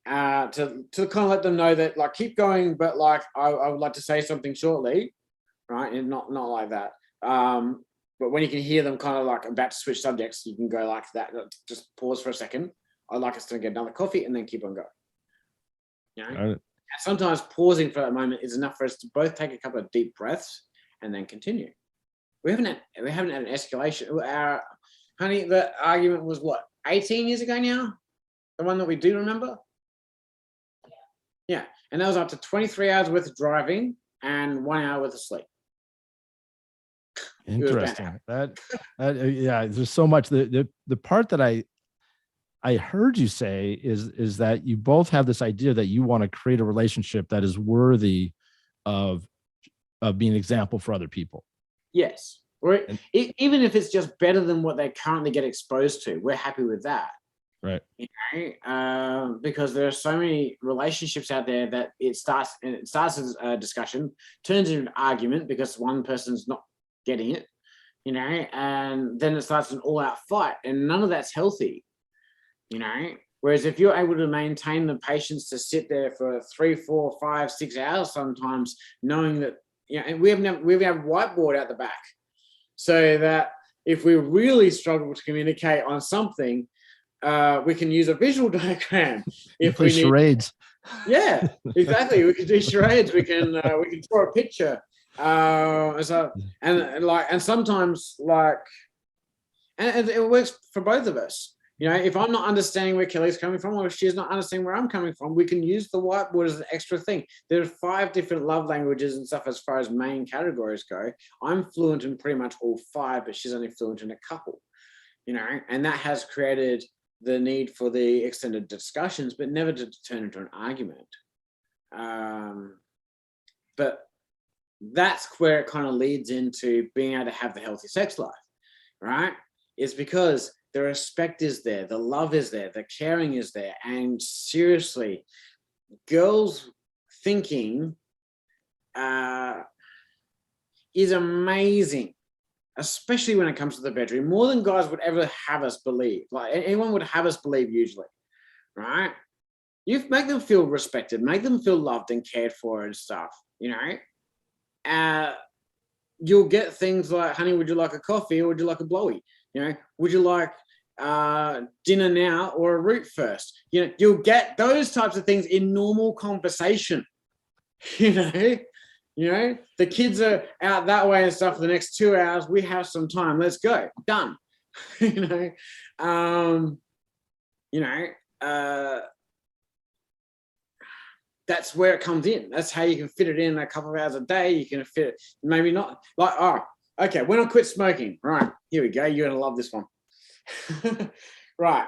to kind of let them know that, like, keep going, but like, I would like to say something shortly, right? And not like that. But when you can hear them kind of like about to switch subjects, you can go like that. Just pause for a second. I'd like us to get another coffee and then keep on going. You know? Sometimes pausing for that moment is enough for us to both take a couple of deep breaths and then continue. We haven't had an escalation. Honey, the argument was what, 18 years ago now? The one that we do remember? Yeah. And that was up to 23 hours worth of driving and 1 hour worth of sleep. Interesting. That yeah, there's so much. The part that I heard you say is that you both have this idea that you want to create a relationship that is worthy of being an example for other people. Yes. Or even if it's just better than what they currently get exposed to, we're happy with that. Right. You know, because there are so many relationships out there that it starts as a discussion, turns into an argument because one person's not getting it, you know, and then it starts an all-out fight, and none of that's healthy, you know. Whereas if you're able to maintain the patience to sit there for 3, 4, 5, 6 hours sometimes, knowing that, you know, and we have a whiteboard out the back, so that if we really struggle to communicate on something, we can use a visual diagram. If we need charades. Yeah, exactly. We can do charades. We can draw a picture. And sometimes, like, and it works for both of us. You know, if I'm not understanding where Kelly's coming from, or if she's not understanding where I'm coming from, we can use the whiteboard as an extra thing. There are 5 different love languages and stuff as far as main categories go. I'm fluent in pretty much all 5, but she's only fluent in a couple. You know, and that has created the need for the extended discussions, but never to turn into an argument. But that's where it kind of leads into being able to have the healthy sex life, right? It's because the respect is there, the love is there, the caring is there. And seriously, girls thinking is amazing, especially when it comes to the bedroom, more than guys would ever have us believe. Like, anyone would have us believe usually, right? You make them feel respected, make them feel loved and cared for and stuff, you know? You'll get things like, honey, would you like a coffee or would you like a blowy? You know, would you like dinner now or a root first? You know, you'll get those types of things in normal conversation, you know? You know, the kids are out that way and stuff for the next 2 hours. We have some time. Let's go. Done. You know, that's where it comes in. That's how you can fit it in a couple of hours a day. You can fit it, maybe not. Like, oh, okay, when I quit smoking, right, here we go. You're going to love this one. Right.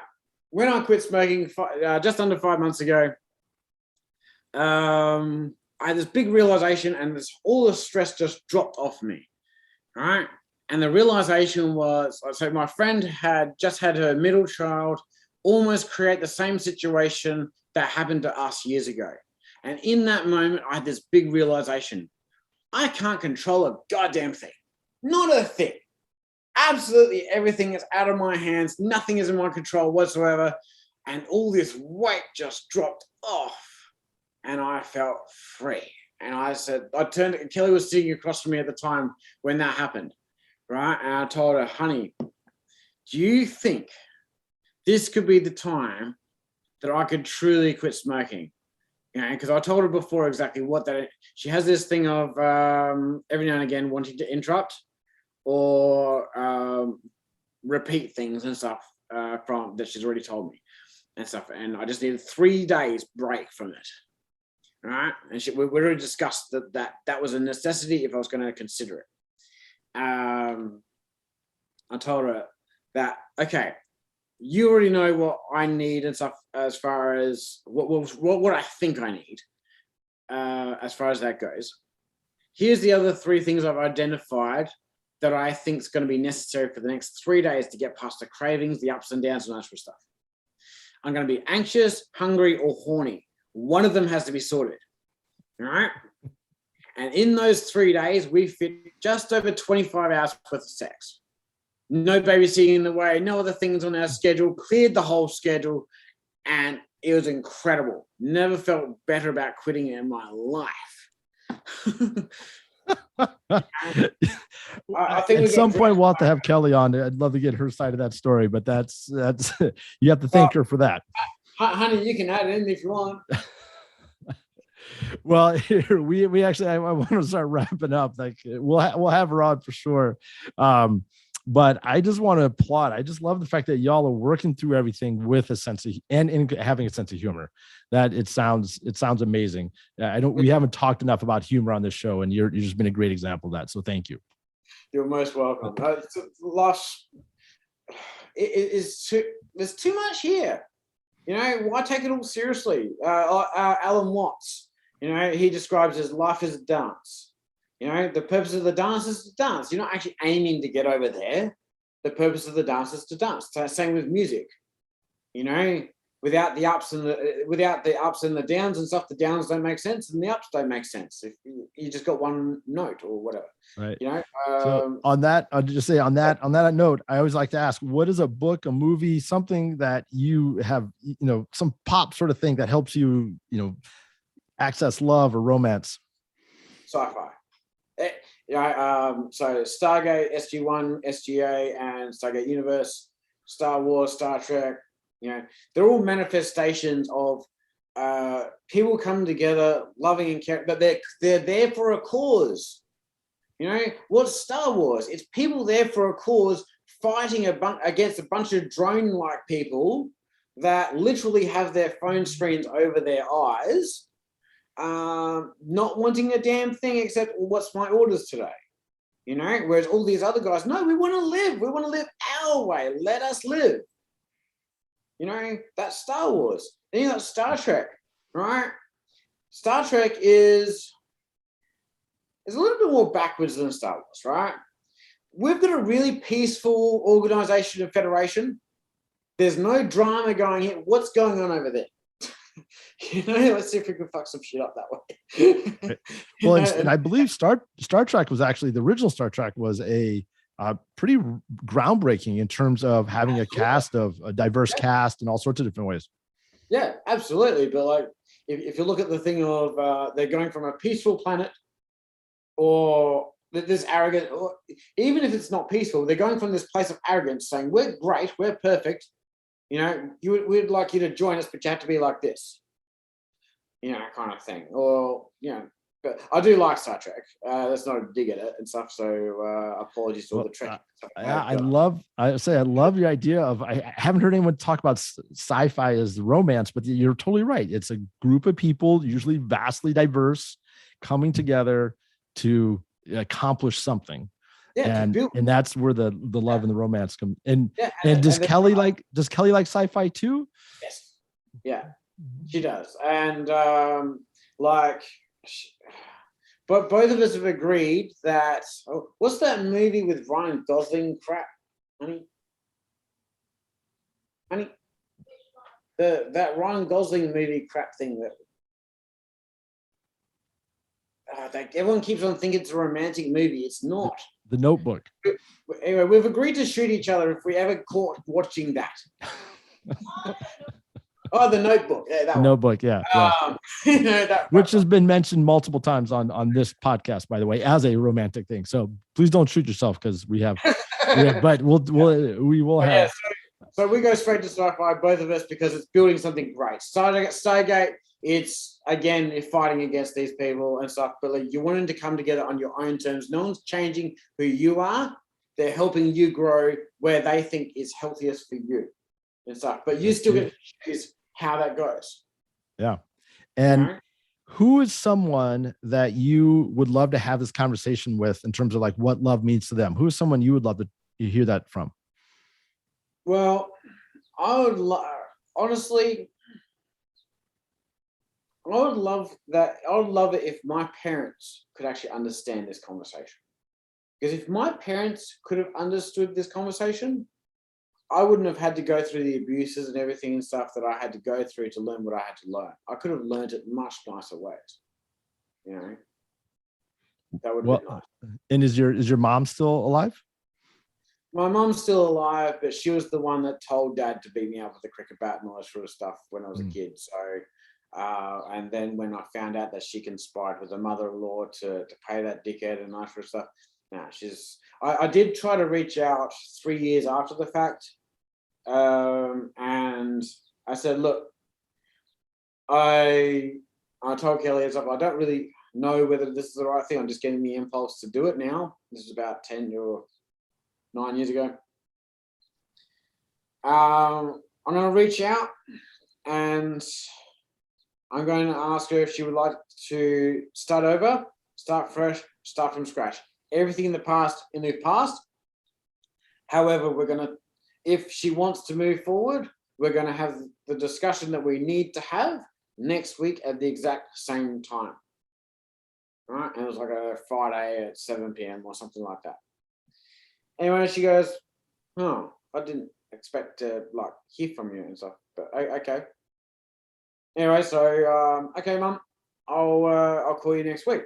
When I quit smoking just under 5 months ago, I had this big realization, and all the stress just dropped off me, right? And the realization was, so my friend had just had her middle child almost create the same situation that happened to us years ago. And in that moment, I had this big realization. I can't control a goddamn thing. Not a thing. Absolutely everything is out of my hands. Nothing is in my control whatsoever. And all this weight just dropped off. And I felt free. And I turned, Kelly was sitting across from me at the time when that happened, right? And I told her, honey, do you think this could be the time that I could truly quit smoking? because I told her before exactly what that. She has this thing of every now and again wanting to interrupt or repeat things and stuff from that she's already told me and stuff. And I just needed 3 days break from it. All right, and we already discussed that was a necessity if I was going to consider it. I told her that, okay, you already know what I need and stuff as far as what I think I need as far as that goes. Here's the other 3 things I've identified that I think is going to be necessary for the next 3 days to get past the cravings, the ups and downs, and that sort of stuff. I'm going to be anxious, hungry, or horny. One of them has to be sorted. All right? And in those 3 days, we fit just over 25 hours worth of sex. No babysitting in the way, no other things on our schedule, cleared the whole schedule, and it was incredible. Never felt better about quitting it in my life. I think at some point we'll have to have Kelly on. I'd love to get her side of that story, but that's you have to thank her for that. Honey, you can add it in if you want. Well, here, we actually, I want to start wrapping up. Like we'll have her on for sure. But I just want to applaud. I just love the fact that y'all are working through everything with a sense of and having a sense of humor. That it sounds amazing. We haven't talked enough about humor on this show, and you've just been a great example of that. So thank you. You're most welcome. There's too much here. Why take it all seriously? Alan Watts, he describes as life as a dance. The purpose of the dance is to dance. You're not actually aiming to get over there. The purpose of the dance is to dance. Same with music. Without the ups and the downs and stuff, the downs don't make sense and the ups don't make sense. If you just got one note or whatever. Right. So on that, I'll just say on that note, I always like to ask, what is a book, a movie, something that you have, some pop sort of thing that helps you, access love or romance? Sci-fi. So Stargate, SG-1, SGA, and Stargate Universe, Star Wars, Star Trek, they're all manifestations of people coming together, loving and caring, but they're there for a cause. What's Star Wars? It's people there for a cause, fighting against a bunch of drone-like people that literally have their phone screens over their eyes, not wanting a damn thing except what's my orders today. Whereas all these other guys, no, we want to live our way, let us live. That's Star Wars. Then you got Star Trek, right? Star Trek is a little bit more backwards than Star Wars, right? We've got a really peaceful organization and federation. There's no drama going here. What's going on over there? Let's see if we can fuck some shit up that way. Well, and I believe Star Trek was actually, the original Star Trek was a pretty groundbreaking in terms of having a diverse cast in all sorts of different ways. Yeah, absolutely. But like, if you look at the thing of they're going from a peaceful planet, or this arrogant, or even if it's not peaceful, they're going from this place of arrogance, saying we're great, we're perfect. We'd like you to join us, but you have to be like this, kind of thing. Or, but I do like Star Trek. That's not a dig at it and stuff. So apologies to all the Trek. I love your idea of, I haven't heard anyone talk about sci-fi as romance, but you're totally right. It's a group of people, usually vastly diverse, coming together to accomplish something. Yeah, and that's where the love and the romance come. And does Kelly like sci-fi too? Yes. Yeah, she does. And but both of us have agreed that what's that movie with Ryan Gosling crap, honey? That Ryan Gosling movie crap thing that everyone keeps on thinking it's a romantic movie. It's not. The Notebook. Anyway, we've agreed to shoot each other if we ever caught watching that. Oh, The Notebook. Yeah, that Notebook, yeah. Which has been mentioned multiple times on this podcast, by the way, as a romantic thing. So please don't shoot yourself, because we have, but we will have. Yeah, so we go straight to sci-fi, both of us, because it's building something great. Stargate it's again, you're fighting against these people and stuff, but like you're wanting to come together on your own terms. No one's changing who you are. They're helping you grow where they think is healthiest for you and stuff. But you still get to choose how that goes. Yeah. And you know? who is someone that you would love to have this conversation with in terms of like what love means to them? Who is someone you would love to hear that from? Well, I would honestly, I would love that. I would love it if my parents could actually understand this conversation. Because if my parents could have understood this conversation, I wouldn't have had to go through the abuses and everything and stuff that I had to go through to learn what I had to learn. I could have learned it much nicer ways. You know, that would have been nice. And is your mom still alive? My mom's still alive, but she was the one that told Dad to beat me up with a cricket bat and all that sort of stuff when I was a kid. So, and then when I found out that she conspired with her mother-in-law to pay that dickhead and all that sort of stuff, I did try to reach out 3 years after the fact, and I said, look, I told Kelly and stuff, I don't really know whether this is the right thing. I'm just getting the impulse to do it now. This is about 10 or 9 years ago. I'm going to reach out and I'm going to ask her if she would like to start over, start fresh, start from scratch. Everything in the past. However, if she wants to move forward, we're going to have the discussion that we need to have next week at the exact same time. All right. And it was like a Friday at 7 p.m. or something like that. Anyway, she goes, oh, I didn't expect to like hear from you and stuff, but okay. Anyway, so okay, Mum, I'll call you next week.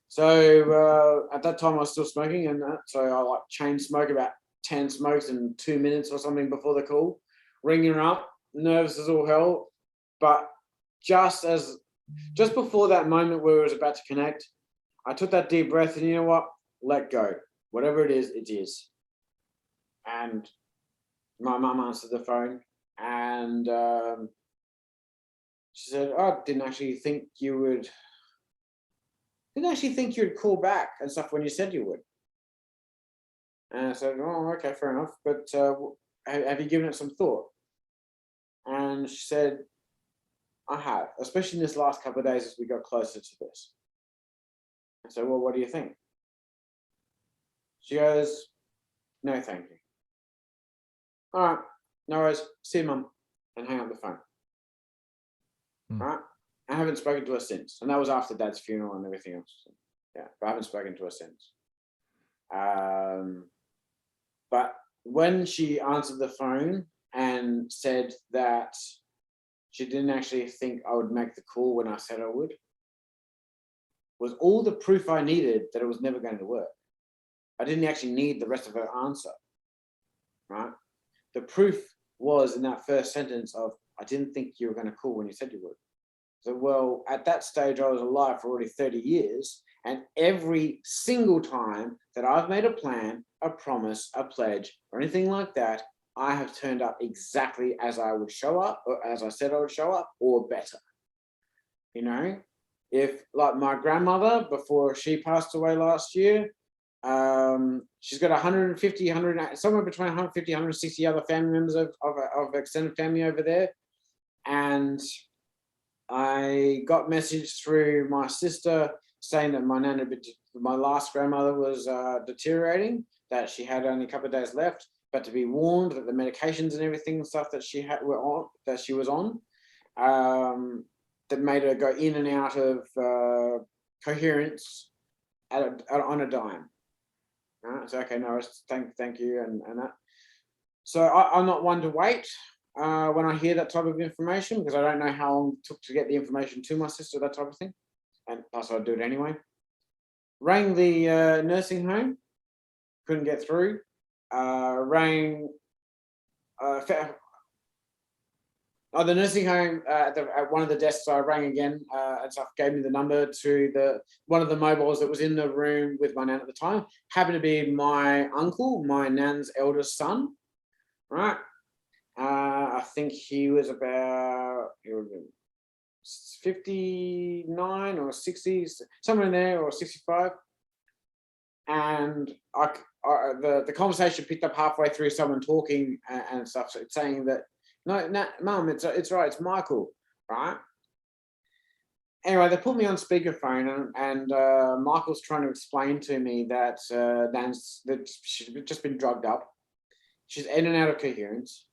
So at that time I was still smoking, and so I like chain smoke about 10 smokes in 2 minutes or something before the call, ringing her up, nervous as all hell. But just before that moment where it was about to connect, I took that deep breath, and you know what? Let go. Whatever it is, it is. And my mum answered the phone, and she said, "Oh, I didn't actually think you would call back and stuff when you said you would." And I said, "Oh, okay, fair enough. But have you given it some thought?" And she said, "I have, especially in this last couple of days as we got closer to this." I said, "Well, what do you think?" She goes, "No, thank you." All right, no worries. See you, Mum, and hang up the phone. All right. I haven't spoken to her since, and that was after Dad's funeral and everything else. So, yeah, but I haven't spoken to her since. But when she answered the phone and said that she didn't actually think I would make the call when I said I would, was all the proof I needed that it was never going to work. I didn't actually need the rest of her answer, right? The proof was in that first sentence of, I didn't think you were going to call when you said you would. So, well, at that stage, I was alive for already 30 years. And every single time that I've made a plan, a promise, a pledge, or anything like that, I have turned up exactly as I would show up, or as I said I would show up, or better. You know, if like my grandmother, before she passed away last year, she's got 150, somewhere between 150, 160 other family members of extended family over there. And I got message through my sister saying that my last grandmother was deteriorating, that she had only a couple of days left, but to be warned that the medications and everything and stuff that she was on, that made her go in and out of coherence on a dime. So okay, no, thank you, and that. So I'm not one to wait when I hear that type of information, because I don't know how long it took to get the information to my sister, that type of thing, and plus I'd do it anyway. Rang the nursing home, couldn't get through. Rang the nursing home at one of the desks. I rang again and stuff, gave me the number to one of the mobiles that was in the room with my nan at the time. Happened to be my uncle, my nan's eldest son, right? I think he was about 59 or 60, somewhere in there, or 65. And the conversation picked up halfway through someone talking and stuff, so it's saying that, no, Mum, it's right, it's Michael, right? Anyway, they put me on speakerphone, and Michael's trying to explain to me that that she's just been drugged up. She's in and out of coherence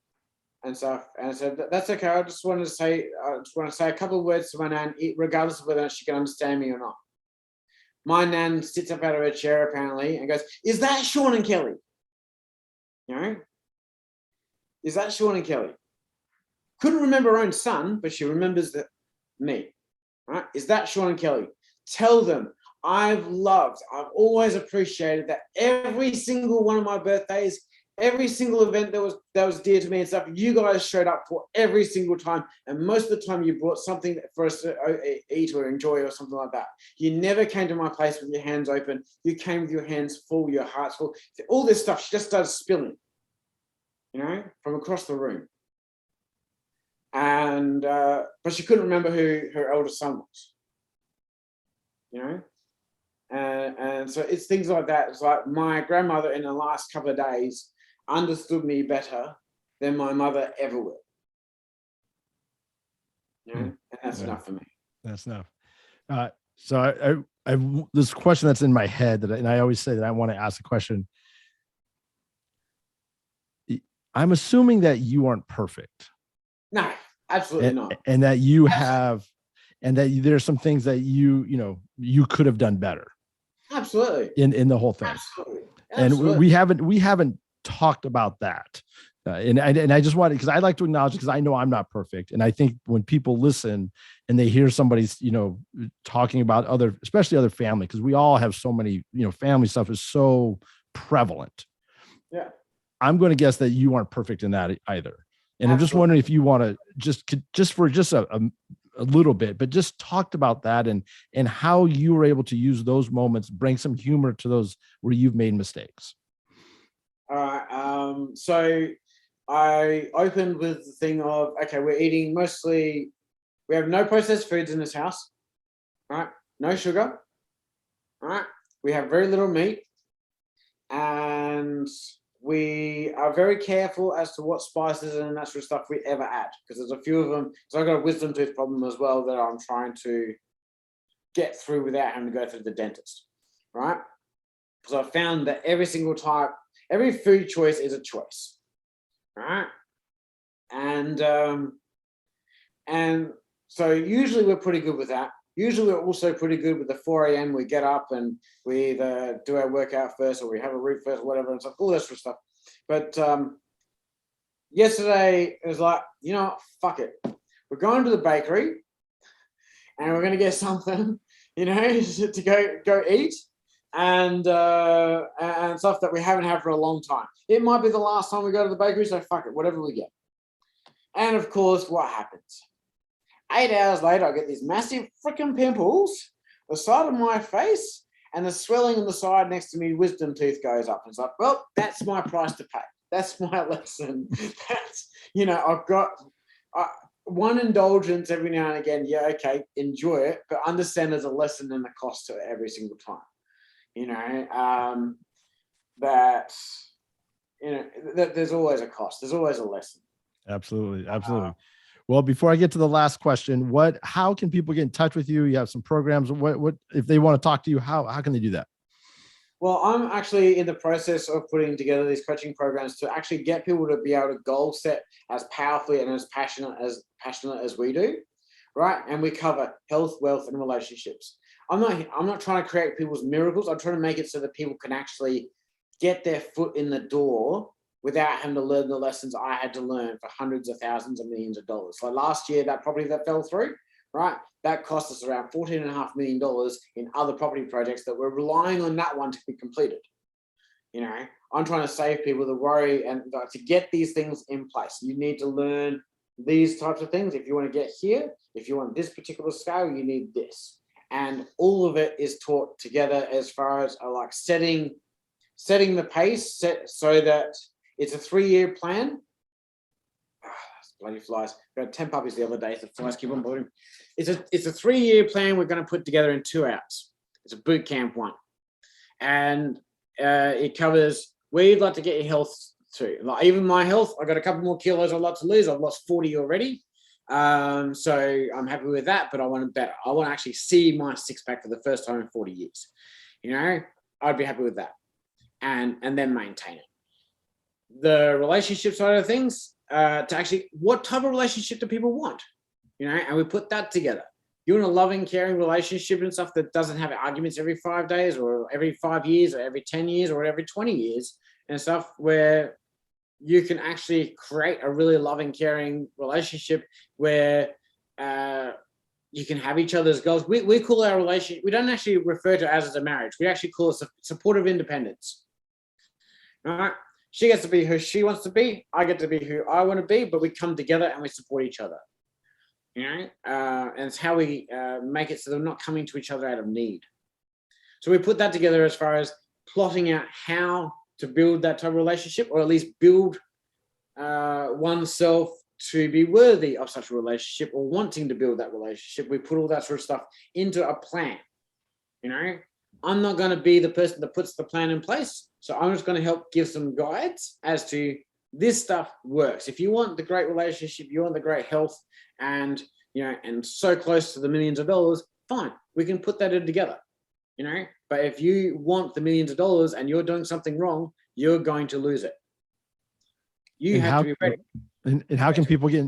and stuff. And I said, that's okay. I just want to say a couple of words to my nan, regardless of whether she can understand me or not. My nan sits up out of her chair apparently and goes, "Is that Shaun and Kelly?" You know, is that Shaun and Kelly? Couldn't remember her own son, but she remembers me. Right? Is that Shaun and Kelly? Tell them I've always appreciated that every single one of my birthdays, every single event that was dear to me and stuff, you guys showed up for every single time. And most of the time you brought something for us to eat or enjoy or something like that. You never came to my place with your hands open. You came with your hands full, your hearts full. All this stuff, she just started spilling, from across the room. And but she couldn't remember who her eldest son was, and so it's things like that. It's like my grandmother in the last couple of days understood me better than my mother ever will. And that's enough for me. That's enough. So I this question that's in my head and I always say that I want to ask a question. I'm assuming that you aren't perfect. No, absolutely not. And that you have, and that there's some things that you could have done better. Absolutely. In the whole thing. Absolutely. And we haven't talked about that. And I just wanted, because I like to acknowledge, because I know I'm not perfect. And I think when people listen and they hear somebody's, talking about especially other family, because we all have so many, family stuff is so prevalent. Yeah. I'm going to guess that you aren't perfect in that either. And I'm just wondering if you want to just for a little bit, but just talked about that and how you were able to use those moments, bring some humor to those where you've made mistakes. All right. So I opened with the thing of, okay, we're eating we have no processed foods in this house, right? No sugar, right? We have very little meat, and we are very careful as to what spices and that sort of stuff we ever add, because there's a few of them. So I've got a wisdom tooth problem as well that I'm trying to get through without having to go through the dentist, right? Because I found that every food choice is a choice, right? And so usually we're pretty good with that. Usually we're also pretty good with the 4 a.m. We get up and we either do our workout first or we have a root first, or whatever, and stuff, all that sort of stuff. But yesterday it was like, fuck it. We're going to the bakery and we're going to get something, to go eat and stuff that we haven't had for a long time. It might be the last time we go to the bakery, so fuck it, whatever we get. And of course, what happens? 8 hours later, I get these massive freaking pimples, the side of my face, and the swelling on the side next to me, wisdom tooth goes up. And it's like, well, that's my price to pay. That's my lesson. That's, I've got one indulgence every now and again. Yeah, okay, enjoy it, but understand there's a lesson and a cost to it every single time. That there's always a cost. There's always a lesson. Absolutely. Well, before I get to the last question, how can people get in touch with you? You have some programs. What if they want to talk to you? How can they do that? Well, I'm actually in the process of putting together these coaching programs to actually get people to be able to goal set as powerfully and as passionate as we do, right? And we cover health, wealth, and relationships. I'm not trying to create people's miracles. I'm trying to make it so that people can actually get their foot in the door without having to learn the lessons I had to learn for hundreds of thousands of millions of dollars. Like last year, that property that fell through, right? That cost us around $14.5 million in other property projects that we're relying on that one to be completed. I'm trying to save people the worry and to get these things in place. You need to learn these types of things. If you want to get here, if you want this particular scale, you need this. And all of it is taught together as far as like setting the pace so that it's a 3-year plan. bloody flies. We had 10 puppies the other day. The flies keep on biting. It's a 3-year plan we're going to put together in 2 hours. It's a boot camp one. And it covers where you'd like to get your health to. Like even my health, I got a couple more kilos I'd like to lose. I've lost 40 already. So I'm happy with that, but I want it better. I want to actually see my six-pack for the first time in 40 years. You know, I'd be happy with that. And then maintain it. The relationship side of things, to actually, what type of relationship do people want? You know, and we put that together. You want a loving, caring relationship and stuff that doesn't have arguments every 5 days or every 5 years or every 10 years or every 20 years and stuff, where you can actually create a really loving, caring relationship where you can have each other's goals. We call our relationship, we don't actually refer to it as a marriage. We actually call it supportive independence. All right? She gets to be who she wants to be. I get to be who I want to be, but we come together and we support each other. You know, and it's how we make it so they're not coming to each other out of need. So we put that together as far as plotting out how to build that type of relationship, or at least build oneself to be worthy of such a relationship or wanting to build that relationship. We put all that sort of stuff into a plan. You know, I'm not going to be the person that puts the plan in place. So I'm just going to help give some guides as to this stuff works. If you want the great relationship, you want the great health, and you know, and so close to the millions of dollars, fine, we can put that in together. You know, but if you want the millions of dollars and you're doing something wrong, you're going to lose it. You have to be ready. And how can people get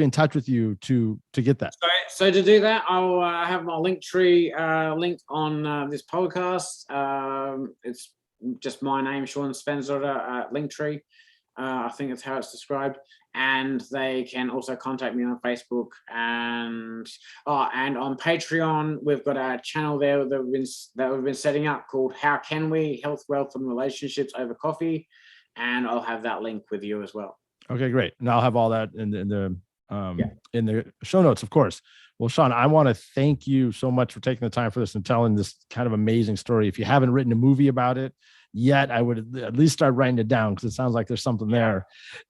in touch with you to get that? So to do that, I'll have my Linktree link on this podcast. It's just my name, Shaun Svensdotter, Linktree. I think that's how it's described. And they can also contact me on Facebook and on Patreon. We've got a channel there that we've been setting up called "How Can We? Health, Wealth, and Relationships Over Coffee," and I'll have that link with you as well. Okay, great. And I'll have all that in the show notes, of course. Well, Shaun, I want to thank you so much for taking the time for this and telling this kind of amazing story. If you haven't written a movie about it yet, I would at least start writing it down, because it sounds like there's something there.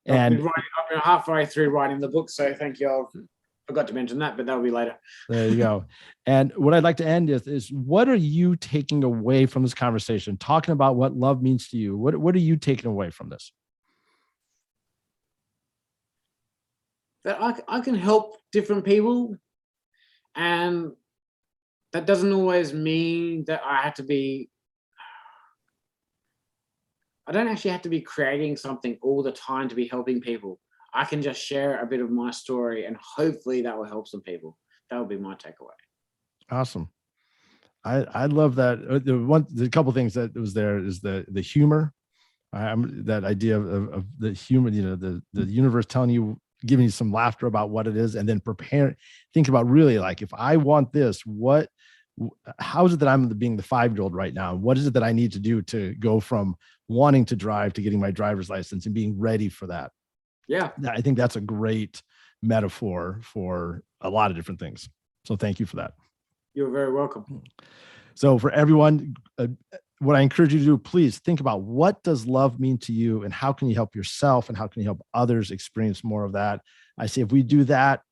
And I've been halfway through writing the book, so thank you. I forgot to mention that, but that'll be later. There you go. And what I'd like to end with is, what are you taking away from this conversation? Talking about what love means to you. What are you taking away from this? That I can help different people, and that doesn't always mean that I don't actually have to be creating something all the time to be helping people. I can just share a bit of my story, and hopefully that will help some people. That would be my takeaway. Awesome. I love that. The couple things that was there is the humor. That idea of the humor, you know, the universe telling you, giving you some laughter about what it is, and then think about really, like, if I want this, how is it that I'm being the 5-year-old right now? What is it that I need to do to go from wanting to drive to getting my driver's license and being ready for that? Yeah. I think that's a great metaphor for a lot of different things. So thank you for that. You're very welcome. So for everyone, what I encourage you to do, please think about, what does love mean to you, and how can you help yourself, and how can you help others experience more of that? I say, if we do that,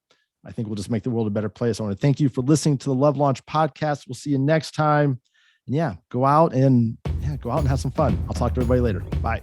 I think we'll just make the world a better place. I want to thank you for listening to the Love Launch podcast. We'll see you next time. And go out and have some fun. I'll talk to everybody later. Bye.